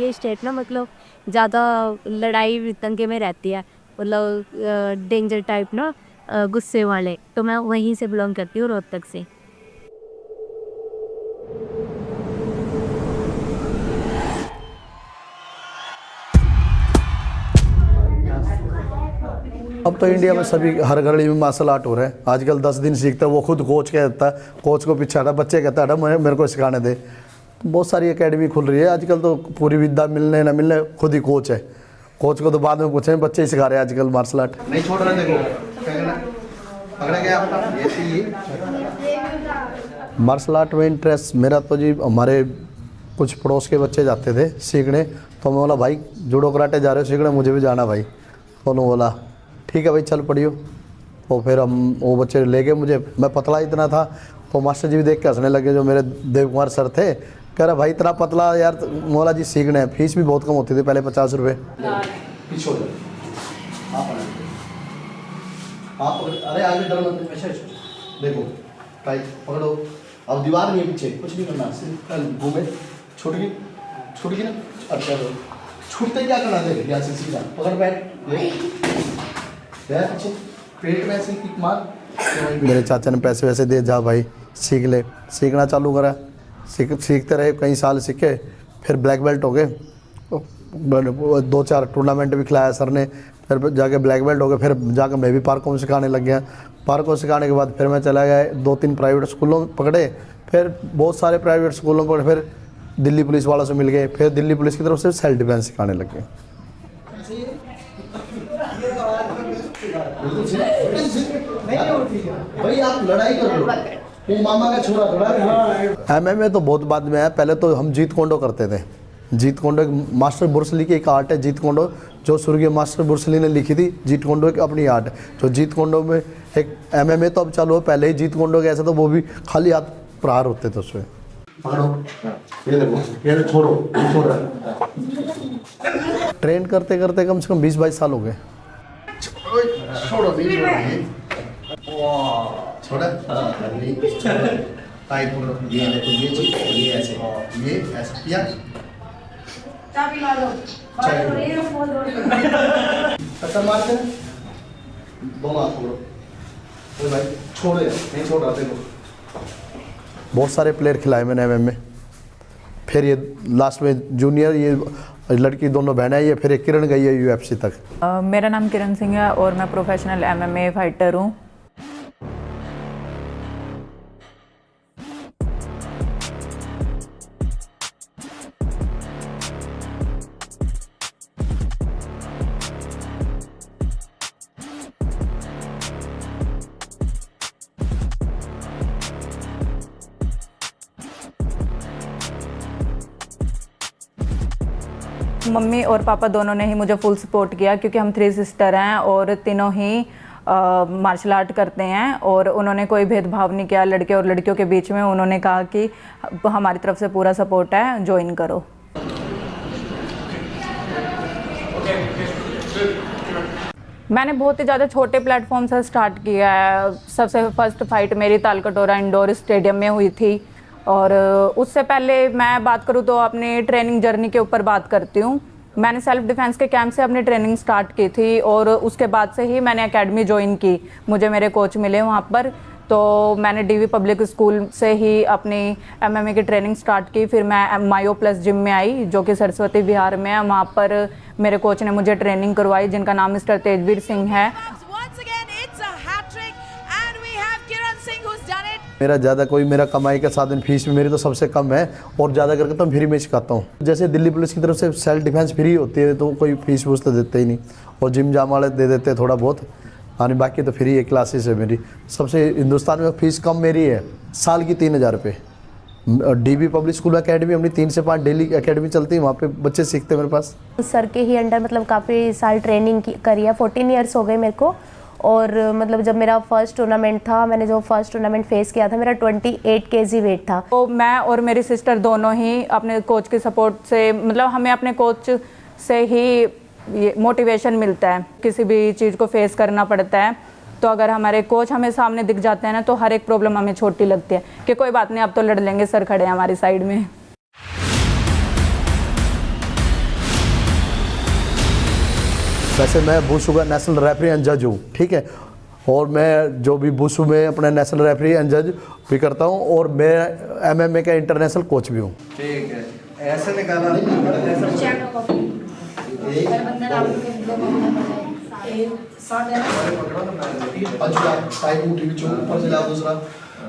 ये स्टेट ना मतलब ज़्यादा लड़ाई दंगे में रहती है, मतलब डेंजर टाइप ना, गुस्से वाले। तो मैं वहीं से बिलोंग करती हूँ, रोहतक से। अब तो इंडिया में सभी हर गली में मार्शल आर्ट हो रहे हैं। आजकल 10 दिन सीखता है, वो खुद कोच कह देता है, कोच को पीछे हटा, बच्चे कहता है मेरे को सिखाने दे। तो बहुत सारी एकेडमी खुल रही है आजकल, तो पूरी विद्या मिलने ना मिलने खुद ही कोच है। कोच को तो बाद में पूछे, बच्चे ही सिखा रहे हैं आजकल मार्शल आर्ट। नहीं छोड़ रहे, देखो पकड़ा गया आपका ये चाहिए। मार्शल आर्ट में इंटरेस्ट मेरा तो जी, हमारे कुछ पड़ोस के बच्चे जाते थे सीखने, तो मैं बोला भाई जूडो कराटे जा रहे हो सीखने, मुझे भी जाना भाई। तो उन्होंने बोला ठीक है भाई चल पड़ियो। तो फिर हम वो बच्चे ले गए मुझे, मैं पतला इतना था, तो मास्टर जी भी देख के हंसने लगे, जो मेरे देव कुमार सर थे। कह रहा भाई इतना पतला यार, मौला जी सीखने हैं, फीस भी बहुत कम होती थी पहले 50 रुपये। पीछे हो जाओ आप अरे आगे डर मत, ऐसे देखो टाइट पकड़ो। अब दीवार नहीं है पीछे, कुछ नहीं करना, सिर्फ घूमे। छूट गई ना, अच्छा तो छूटते क्या करना, देख यहाँ से सीधा पकड़ पैर, पीछे पेट में ऐसे किक मार। मेरे चाचा ने पैसे वैसे दे, जा भाई सीख ले। सीखना चालू करा, सीखते रहे, कई साल सीखे, फिर ब्लैक बेल्ट हो गए। 2-4 टूर्नामेंट भी खिलाया सर ने, फिर जाके ब्लैक बेल्ट हो गए। फिर जाकर मैं भी पार्कों में सिखाने लग गया। पार्कों सिखाने के बाद फिर मैं चला गया 2-3 प्राइवेट स्कूलों में पकड़े, फिर बहुत सारे प्राइवेट स्कूलों में पकड़े, फिर दिल्ली पुलिस वालों से मिल गए, फिर दिल्ली पुलिस की तरफ से सेल्फ डिफेंस सिखाने लग गए। भाई आप लड़ाई कर रहे हो, वो मामा का छोरा थोड़ा। MMA तो बहुत बाद में है, पहले तो हम जीत कोंडो करते थे। जीत कोंडो मास्टर बुर्सली की एक आर्ट है जीत कोंडो, जो स्वर्गीय मास्टर बुर्सली ने लिखी थी। जीत कोंडो एक अपनी आर्ट है, जो जीत कोंडो में एक MMA तो अब चालू है, पहले ही जीत कोंडो कैसा, तो वो भी खाली हाथ प्रहार होते थे उसमें। पकड़ो, ये देखो, ये छोड़ो, छोड़ो। ट्रेन करते करते कम से कम 20-22 साल हो गए। छोड़ो नहीं छोड़ा, टाइट पकड़ो। ये देखो, ये चीज, ये ऐसे, ये ऐसे किया, टक्कर मारते हैं, दोनों हाथ पकड़ो। तो भाई छोड़े नहीं छोड़ रहा, देखो बहुत सारे प्लेयर खिलाए मैंने MMA में। फिर ये लास्ट में जूनियर, ये लड़की दोनों बहनें हैं, ये फिर एक किरण गई है UFC तक। मेरा नाम किरण सिंह है और मैं प्रोफेशनल MMA फाइटर हूँ। मम्मी और पापा दोनों ने ही मुझे फुल सपोर्ट किया, क्योंकि हम 3 सिस्टर हैं और तीनों ही मार्शल आर्ट करते हैं, और उन्होंने कोई भेदभाव नहीं किया लड़के और लड़कियों के बीच में। उन्होंने कहा कि हमारी तरफ से पूरा सपोर्ट है, ज्वाइन करो। मैंने बहुत ही ज़्यादा छोटे प्लेटफॉर्म से स्टार्ट किया है। सबसे फर्स्ट फाइट मेरी तालकटोरा इंडोर स्टेडियम में हुई थी, और उससे पहले मैं बात करूँ तो अपनी ट्रेनिंग जर्नी के ऊपर बात करती हूँ। मैंने सेल्फ डिफेंस के कैंप से अपनी ट्रेनिंग स्टार्ट की थी, और उसके बाद से ही मैंने एकेडमी ज्वाइन की। मुझे मेरे कोच मिले वहाँ पर, तो मैंने DV पब्लिक स्कूल से ही अपनी MMA की ट्रेनिंग स्टार्ट की। फिर मैं मायो प्लस जिम में आई, जो कि सरस्वती विहार में है। वहाँ पर मेरे कोच ने मुझे ट्रेनिंग करवाई, जिनका नाम मिस्टर तेजवीर सिंह है। मेरा ज़्यादा कोई मेरा कमाई का साधन, फीस भी मेरी तो सबसे कम है, और ज़्यादा करके तो फ्री में सिखाता हूँ। जैसे दिल्ली पुलिस की तरफ से सेल्फ डिफेंस फ्री होती है, तो कोई फीस वूस तो देते ही नहीं, और जिम जाम वाले दे देते हैं थोड़ा बहुत, यानी बाकी तो फ्री है। क्लासेस है मेरी सबसे, हिंदुस्तान में फीस कम मेरी है, साल की 3000 रुपये। DV पब्लिक स्कूल अकेडमी अपनी 3 से 5 डेली अकेडमी चलती है, वहाँ पे बच्चे सीखते हैं मेरे पास। सर के ही अंडर मतलब काफ़ी साल ट्रेनिंग करी है। 14 ईयर्स हो गए मेरे को। और मतलब जब मेरा फर्स्ट टूर्नामेंट था, मैंने जो फर्स्ट टूर्नामेंट फेस किया था, मेरा 28 kg वेट था। तो मैं और मेरी सिस्टर दोनों ही अपने कोच के सपोर्ट से, मतलब हमें अपने कोच से ही ये मोटिवेशन मिलता है। किसी भी चीज़ को फेस करना पड़ता है, तो अगर हमारे कोच हमें सामने दिख जाते हैं ना, तो हर एक प्रॉब्लम हमें छोटी लगती है कि कोई बात नहीं, अब तो लड़ लेंगे, सर खड़े हैं हमारी साइड में। वैसे मैं वुशु का नेशनल रेफरी एंड जज हूँ, ठीक है, और मैं जो भी वुशु में अपना नेशनल रेफरी एंड जज भी करता हूँ, और मैं MMA का इंटरनेशनल कोच भी हूँ। ठीक है, ऐसे निकाला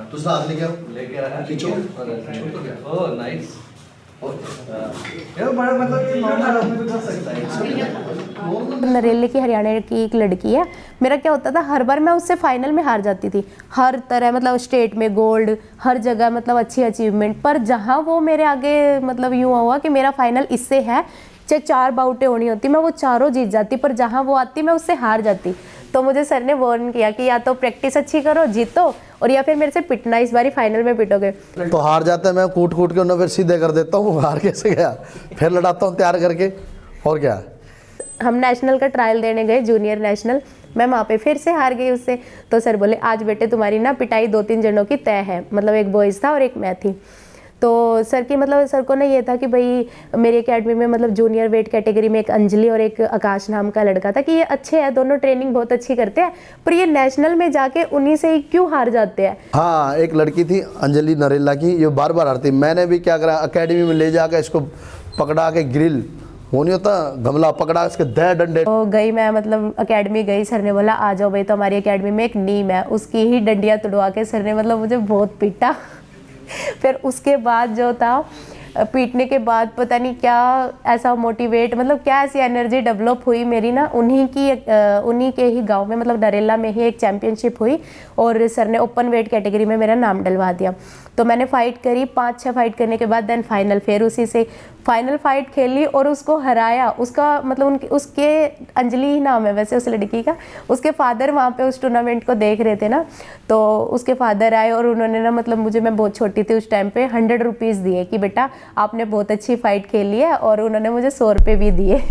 दूसरा हाथ लेके आओ, खींचो, ओह नाइस। नरेले की, हरियाणा की एक लड़की है। मेरा क्या होता था, हर बार मैं उससे फाइनल में हार जाती थी, हर तरह, मतलब स्टेट में गोल्ड, हर जगह मतलब अच्छी अचीवमेंट। पर जहाँ वो मेरे आगे मतलब यूँ हुआ कि मेरा फाइनल इससे है, चाहे 4 बाउटें होनी होती, मैं वो चारों जीत जाती, पर जहाँ वो आती मैं उससे हार जाती। तो मुझे सर ने वार्न किया कि या तो प्रैक्टिस अच्छी करो, जीतो, और या फिर मेरे से पिटना, इस बारी फाइनल में पिटोगे। तो हार जाता है, मैं कूट कूट के उन्हें फिर सीधे कर देता हूँ, हार कैसे गया, फिर लड़ाता हूँ तैयार करके, और क्या। हम नेशनल का ट्रायल देने गए, जूनियर नेशनल, मैं वहाँ पे फिर से हार गई उससे। तो सर बोले आज बेटे तुम्हारी ना पिटाई 2-3 जनों की तय है, मतलब एक बॉयज़ था और एक मैं थी। तो सर की मतलब सर को ना ये था कि भाई मेरी एकेडमी में मतलब जूनियर वेट कैटेगरी में एक अंजलि और एक आकाश नाम का लड़का था कि ये अच्छे हैं, दोनों ट्रेनिंग बहुत अच्छी करते हैं, पर ये नेशनल में जाके उन्हीं से ही क्यों हार जाते हैं। हाँ, एक लड़की थी अंजलि नरेला की, ये बार बार हारती। मैंने भी क्या करा, एकेडमी में ले जाकर इसको पकड़ा के ग्रिल, वो नहीं होता गमला, पकड़ा इसके 10 डंडे। तो गई मैं, मतलब एकेडमी गई, सर ने बोला आ जाओ भाई, तो हमारी एकेडमी में एक नीम है, उसकी ही डंडियाँ तुड़वा के सर ने मतलब मुझे बहुत पीटा। फिर उसके बाद जो था, पीटने के बाद पता नहीं क्या ऐसा मोटिवेट, मतलब क्या ऐसी एनर्जी डेवलप हुई मेरी ना, उन्हीं के ही गांव में, मतलब नरेला में ही एक चैम्पियनशिप हुई, और सर ने ओपन वेट कैटेगरी में मेरा नाम डलवा दिया। तो मैंने फ़ाइट करी, 5-6 फाइट करने के बाद देन फाइनल, फिर उसी से फाइनल फाइट खेली और उसको हराया। उसका मतलब उसके अंजलि ही नाम है वैसे उस लड़की का, उसके फादर वहाँ पे उस टूर्नामेंट को देख रहे थे ना, तो उसके फादर आए और उन्होंने ना, मतलब मुझे, मैं बहुत छोटी थी उस टाइम पे, 100 रुपीज़ दिए कि बेटा आपने बहुत अच्छी फाइट खेली है, और उन्होंने मुझे 100 रुपये भी दिए।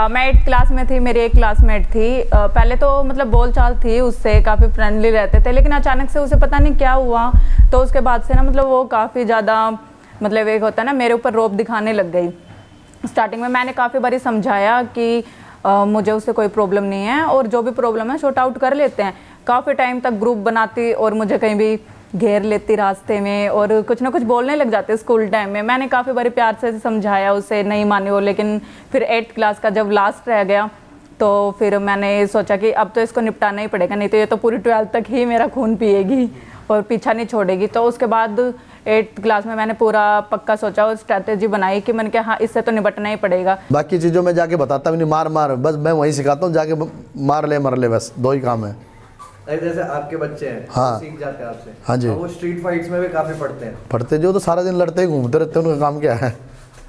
मैं 8th क्लास में थी, मेरी एक क्लासमेट थी। पहले तो मतलब बोलचाल थी उससे, काफ़ी फ्रेंडली रहते थे, लेकिन अचानक से उसे पता नहीं क्या हुआ, तो उसके बाद से ना मतलब वो काफ़ी ज़्यादा, मतलब एक होता है ना, मेरे ऊपर रौब दिखाने लग गई। स्टार्टिंग में मैंने काफ़ी बारी समझाया कि मुझे उससे कोई प्रॉब्लम नहीं है, और जो भी प्रॉब्लम है शॉर्ट आउट कर लेते हैं। काफ़ी टाइम तक ग्रुप बनाती और मुझे कहीं भी घेर लेती रास्ते में, और कुछ ना कुछ बोलने लग जाते स्कूल टाइम में। मैंने काफ़ी बारी प्यार से समझाया, उसे नहीं मानी वो, लेकिन फिर 8th क्लास का जब लास्ट रह गया, तो फिर मैंने सोचा कि अब तो इसको निपटाना ही पड़ेगा, नहीं तो ये तो पूरी 12th तक ही मेरा खून पिएगी और पीछा नहीं छोड़ेगी। तो उसके बाद 8th क्लास में मैंने पूरा पक्का सोचा और स्ट्रैटेजी बनाई कि मैंने कहा हाँ इससे तो निपटना ही पड़ेगा। बाकी चीज़ों में जाके बताता भी नहीं, मार, बस मैं वहीं सिखाता हूँ, जाके मार ले मर ले, बस 2 ही काम है। जैसे आपके बच्चे हैं, हाँ, सीख जाते हैं आपसे। हाँ जी, वो स्ट्रीट फाइट्स में भी काफी पढ़ते जो तो सारा दिन लड़ते ही घूमते रहते हैं, उनका काम क्या है।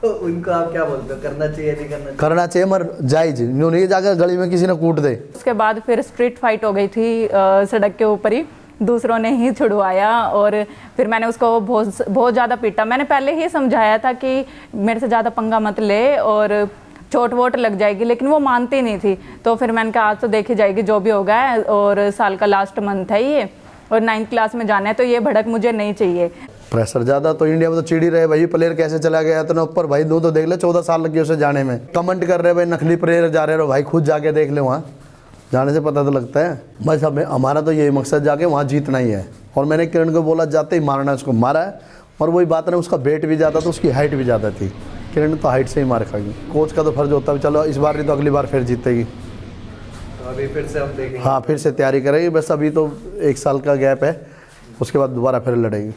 तो उनको आप क्या बोलते हो, करना चाहिए नहीं करना चाहिए? करना चाहिए, मर जायज यूँ नहीं जाकर गली में किसी ने कूट दे। उसके बाद फिर स्ट्रीट फाइट हो गई थी, सड़क के ऊपर ही दूसरों ने ही छुड़वाया, और फिर मैंने उसको बहुत ज़्यादा पीटा। मैंने पहले ही समझाया था कि मेरे से ज़्यादा पंगा मत ले और चोट वोट लग जाएगी, लेकिन वो मानती नहीं थी। तो फिर मैंने कहा आज तो देखी जाएगी जो भी होगा, और साल का लास्ट मंथ है ये, और 9th क्लास में जाना है, तो ये भड़क मुझे नहीं चाहिए। प्रेशर ज़्यादा तो इंडिया में तो चिड़ी रहे भाई, प्लेयर कैसे चला गया इतना ऊपर भाई, दो तो देख ले 14 साल लगे उसे जाने में। कमेंट कर रहे भाई नकली प्लेयर जा रहे हो, भाई खुद जाके देख ले, वहाँ जाने से पता तो लगता है। बस हमारा तो यही मकसद जाके वहाँ जीतना ही है। और मैंने किरण को बोला जाते ही मारना, उसको मारा है, और वही बात है उसका वेट भी ज़्यादा था, उसकी हाइट भी ज़्यादा थी। किरण तो हाइट से ही मार खाएगी। कोच का तो फर्ज होता है चलो इस बार नहीं तो अगली बार फिर जीतेगी। तो अभी फिर से हम देखेंगे। हाँ, फिर से तैयारी करेगी। बस अभी तो 1 साल का गैप है, उसके बाद दोबारा फिर लड़ेगी।